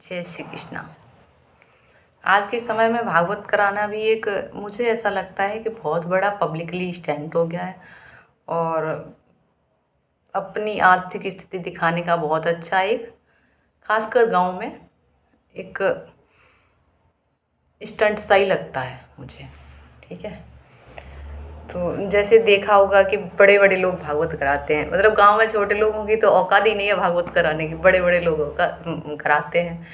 जय श्री कृष्णा। आज के समय में भागवत कराना भी एक, मुझे ऐसा लगता है कि बहुत बड़ा पब्लिकली स्टैंड हो गया है और अपनी आर्थिक स्थिति दिखाने का बहुत अच्छा एक, खासकर गांव में एक स्टंट सही लगता है मुझे। ठीक है, तो जैसे देखा होगा कि बड़े बड़े लोग भागवत कराते हैं, मतलब गांव में छोटे लोगों की तो औकात ही नहीं है भागवत कराने की, बड़े बड़े लोगों का कराते हैं।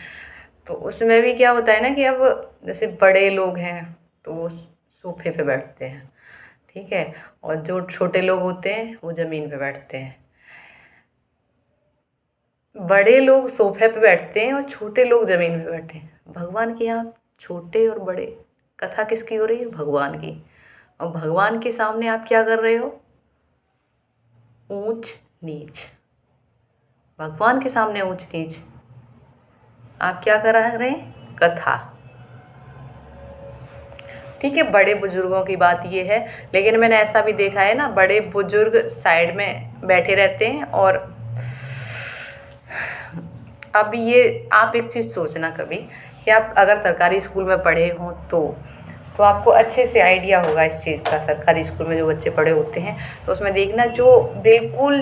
तो उसमें भी क्या होता है ना कि अब जैसे बड़े लोग हैं तो वो सोफे पे बैठते हैं, ठीक है, और जो छोटे लोग होते हैं वो ज़मीन पे बैठते हैं। बड़े लोग सोफे पे बैठते हैं और छोटे लोग ज़मीन पे बैठे हैं। भगवान के यहाँ छोटे और बड़े, कथा किसकी हो रही है? भगवान की। और भगवान के सामने आप क्या कर रहे हो? ऊंच नीच। भगवान के सामने ऊंच नीच आप क्या कर रहे हैं? कथा। ठीक है, बड़े बुजुर्गों की बात ये है, लेकिन मैंने ऐसा भी देखा है ना, बड़े बुजुर्ग साइड में बैठे रहते हैं। और अब ये आप एक चीज़ सोचना कभी कि आप अगर सरकारी स्कूल में पढ़े हों तो आपको अच्छे से आइडिया होगा इस चीज़ का। सरकारी स्कूल में जो बच्चे पढ़े होते हैं तो उसमें देखना, जो बिल्कुल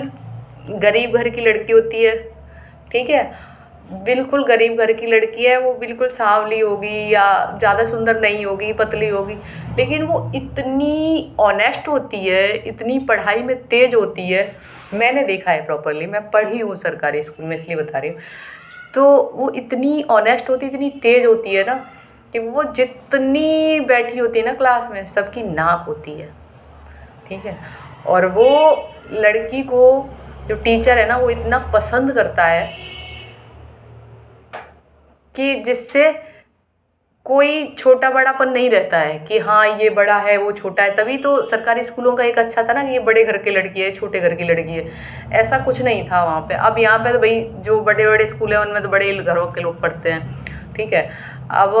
गरीब घर की लड़की होती है, ठीक है, बिल्कुल गरीब घर की लड़की है, वो बिल्कुल सांवली होगी या ज़्यादा सुंदर नहीं होगी, पतली होगी, लेकिन वो इतनी ऑनेस्ट होती है, इतनी पढ़ाई में तेज होती है। मैंने देखा है प्रॉपरली, मैं पढ़ी हूँ सरकारी स्कूल में, इसलिए बता रही हूँ। तो वो इतनी ऑनेस्ट होती, इतनी तेज होती है ना कि वो जितनी बैठी होती है ना क्लास में, सबकी नाक होती है, ठीक है। और वो लड़की को जो टीचर है ना वो इतना पसंद करता है कि जिससे कोई छोटा बड़ापन नहीं रहता है कि हाँ ये बड़ा है वो छोटा है। तभी तो सरकारी स्कूलों का एक अच्छा था ना कि ये बड़े घर की लड़की है, छोटे घर की लड़की है, ऐसा कुछ नहीं था वहाँ पे। अब यहाँ पे तो भाई जो बड़े बड़े स्कूल हैं उनमें तो बड़े घरों के लोग पढ़ते हैं, ठीक है। अब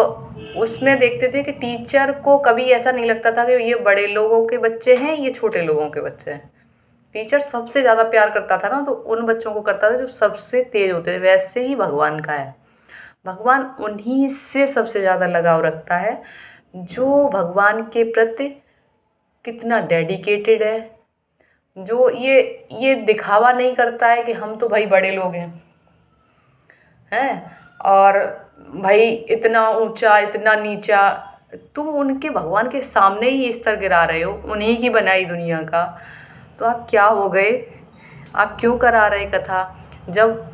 उसमें देखते थे कि टीचर को कभी ऐसा नहीं लगता था कि ये बड़े लोगों के बच्चे हैं, ये छोटे लोगों के बच्चे हैं। टीचर सबसे ज़्यादा प्यार करता था ना तो उन बच्चों को करता था जो सबसे तेज होते थे। वैसे ही भगवान का है, भगवान उन्हीं से सबसे ज़्यादा लगाव रखता है जो भगवान के प्रति कितना डेडिकेटेड है, जो ये दिखावा नहीं करता है कि हम तो भाई बड़े लोग हैं और भाई इतना ऊंचा इतना नीचा। तुम उनके भगवान के सामने ही स्तर गिरा रहे हो, उन्हीं की बनाई दुनिया का, तो आप क्या हो गए? आप क्यों करा रहे कथा? जब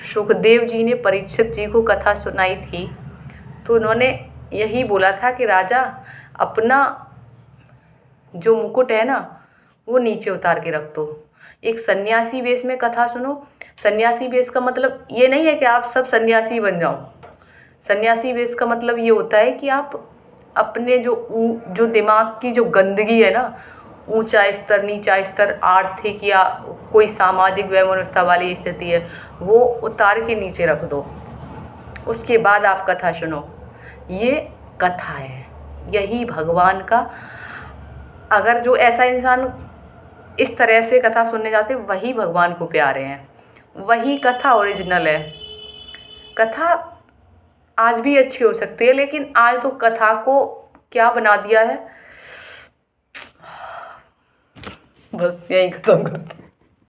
सुखदेव जी ने परीक्षित जी को कथा सुनाई थी तो उन्होंने यही बोला था कि राजा, अपना जो मुकुट है ना वो नीचे उतार के रख दो। एक सन्यासी वेश में कथा सुनो। सन्यासी वेश का मतलब ये नहीं है कि आप सब सन्यासी बन जाओ। सन्यासी वेश का मतलब ये होता है कि आप अपने जो दिमाग की जो गंदगी है ना, ऊंचा स्तर नीचा स्तर, आर्थिक या कोई सामाजिक व्यवस्था वाली स्थिति है, वो उतार के नीचे रख दो। उसके बाद आप कथा सुनो। ये कथा है, यही भगवान का। अगर जो ऐसा इंसान इस तरह से कथा सुनने जाते वही भगवान को प्यारे हैं, वही कथा ओरिजिनल है। कथा आज भी अच्छी हो सकती है, लेकिन आज तो कथा को क्या बना दिया है, बस यही खत्म करते हैं।